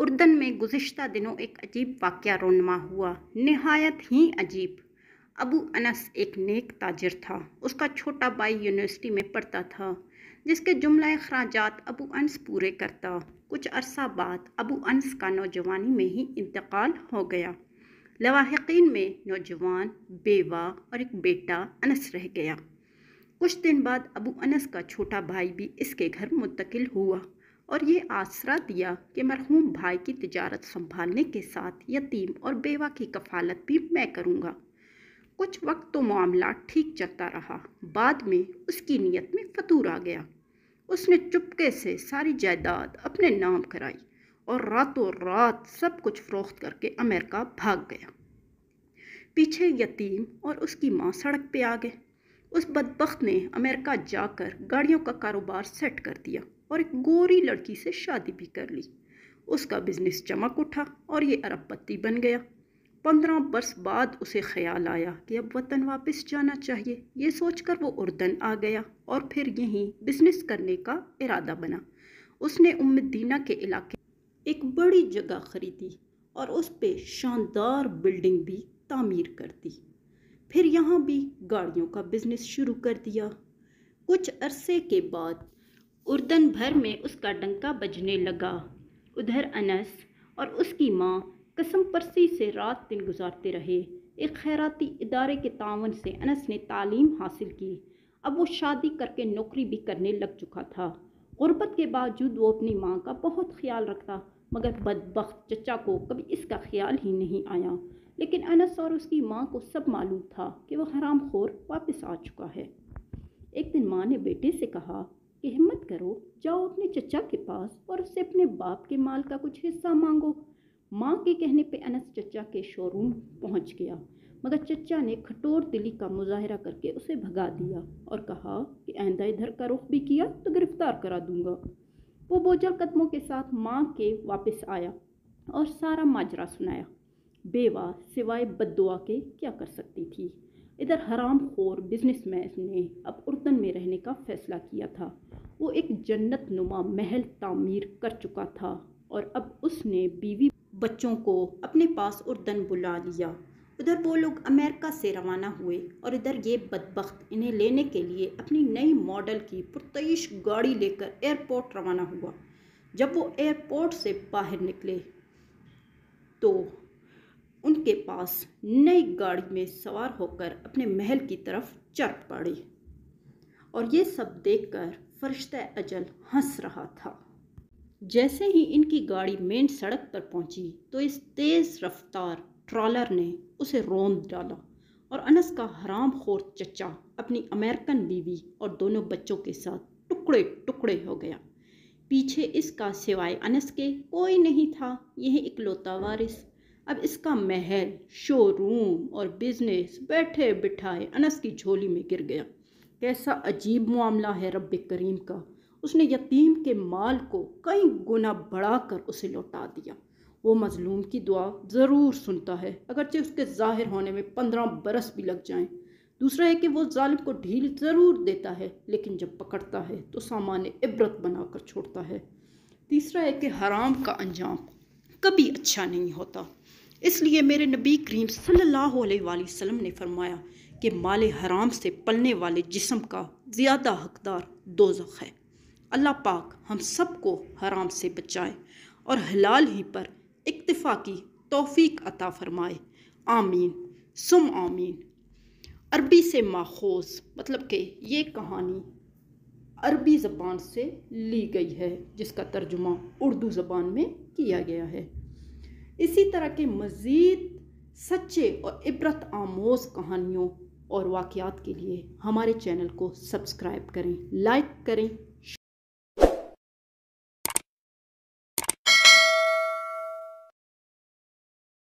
اردن میں گزشتہ دنوں ایک عجیب واقعہ رونما ہوا، نہایت ہی عجیب۔ ابو انس ایک نیک تاجر تھا۔ اس کا چھوٹا بھائی یونیورسٹی میں پڑھتا تھا، جس کے جملہ اخراجات ابو انس پورے کرتا۔ کچھ عرصہ بعد ابو انس کا نوجوانی میں ہی انتقال ہو گیا۔ لواحقین میں نوجوان، بیوہ اور ایک بیٹا انس رہ گیا۔ کچھ دن بعد ابو انس کا چھوٹا بھائی بھی اس کے گھر منتقل ہوا اور یہ آسرا دیا کہ مرحوم بھائی کی تجارت سنبھالنے کے ساتھ یتیم اور بیوہ کی کفالت بھی میں کروں گا۔ کچھ وقت تو معاملہ ٹھیک چلتا رہا، بعد میں اس کی نیت میں فتور آ گیا۔ اس نے چپکے سے ساری جائیداد اپنے نام کرائی اور راتوں رات سب کچھ فروخت کر کے امریکہ بھاگ گیا۔ پیچھے یتیم اور اس کی ماں سڑک پہ آ گئے۔ اس بدبخت نے امریکہ جا کر گاڑیوں کا کاروبار سیٹ کر دیا اور ایک گوری لڑکی سے شادی بھی کر لی۔ اس کا بزنس چمک اٹھا اور یہ ارب پتی بن گیا۔ 15 برس بعد اسے خیال آیا کہ اب وطن واپس جانا چاہیے۔ یہ سوچ کر وہ اردن آ گیا اور پھر یہیں بزنس کرنے کا ارادہ بنا۔ اس نے الدینہ کے علاقے ایک بڑی جگہ خریدی اور اس پہ شاندار بلڈنگ بھی تعمیر کر دی۔ پھر یہاں بھی گاڑیوں کا بزنس شروع کر دیا۔ کچھ عرصے کے بعد اردن بھر میں اس کا ڈنکا بجنے لگا۔ ادھر انس اور اس کی ماں قسم پرسی سے رات دن گزارتے رہے۔ ایک خیراتی ادارے کے تعاون سے انس نے تعلیم حاصل کی۔ اب وہ شادی کر کے نوکری بھی کرنے لگ چکا تھا۔ غربت کے باوجود وہ اپنی ماں کا بہت خیال رکھتا، مگر بدبخت چچا کو کبھی اس کا خیال ہی نہیں آیا۔ لیکن انس اور اس کی ماں کو سب معلوم تھا کہ وہ حرام خور واپس آ چکا ہے۔ ایک دن ماں نے بیٹے سے کہا کہ ہمت کرو، جاؤ اپنے چچا کے پاس اور اس سے اپنے باپ کے مال کا کچھ حصہ مانگو۔ ماں کے کہنے پہ انس چچا کے شو روم پہنچ گیا، مگر چچا نے کھٹور دلی کا مظاہرہ کر کے اسے بھگا دیا اور کہا کہ آئندہ ادھر کا رخ بھی کیا تو گرفتار کرا دوں گا۔ وہ بوجھل قدموں کے ساتھ ماں کے واپس آیا اور سارا ماجرا سنایا۔ بیوہ سوائے بد دعا کے کیا کر سکتی تھی؟ ادھر حرام خور بزنس مین نے اب اردن میں رہنے کا فیصلہ کیا تھا۔ وہ ایک جنت نما محل تعمیر کر چکا تھا اور اب اس نے بیوی بچوں کو اپنے پاس اردن بلا لیا۔ ادھر وہ لوگ امریکہ سے روانہ ہوئے اور ادھر یہ بدبخت انہیں لینے کے لیے اپنی نئی ماڈل کی پرتعیش گاڑی لے کر ایئرپورٹ روانہ ہوا۔ جب وہ ایئرپورٹ سے باہر نکلے تو ان کے پاس نئی گاڑی میں سوار ہو کر اپنے محل کی طرف چل پڑے اور یہ سب دیکھ کر فرشتہ اجل ہنس رہا تھا۔ جیسے ہی ان کی گاڑی مین سڑک پر پہنچی تو اس تیز رفتار ٹرالر نے اسے روند ڈالا اور انس کا حرام خور چچا اپنی امریکن بیوی اور دونوں بچوں کے ساتھ ٹکڑے ٹکڑے ہو گیا۔ پیچھے اس کا سوائے انس کے کوئی نہیں تھا، یہ اکلوتا وارث۔ اب اس کا محل، شو روم اور بزنس بیٹھے بٹھائے انس کی جھولی میں گر گیا۔ کیسا عجیب معاملہ ہے رب کریم کا! اس نے یتیم کے مال کو کئی گنا بڑھا کر اسے لوٹا دیا۔ وہ مظلوم کی دعا ضرور سنتا ہے، اگرچہ اس کے ظاہر ہونے میں 15 برس بھی لگ جائیں۔ دوسرا ہے کہ وہ ظالم کو ڈھیل ضرور دیتا ہے، لیکن جب پکڑتا ہے تو سامان عبرت بنا کر چھوڑتا ہے۔ تیسرا ہے کہ حرام کا انجام کبھی اچھا نہیں ہوتا۔ اس لیے میرے نبی کریم صلی اللہ علیہ وآلہ وسلم نے فرمایا کہ مال حرام سے پلنے والے جسم کا زیادہ حقدار دوزخ ہے۔ اللہ پاک ہم سب کو حرام سے بچائے اور حلال ہی پر اکتفا کی توفیق عطا فرمائے۔ آمین ثم آمین۔ عربی سے ماخوذ، مطلب کہ یہ کہانی عربی زبان سے لی گئی ہے جس کا ترجمہ اردو زبان میں کیا گیا ہے۔ اسی طرح کے مزید سچے اور عبرت آموز کہانیوں اور واقعات کے لیے ہمارے چینل کو سبسکرائب کریں، لائک کریں۔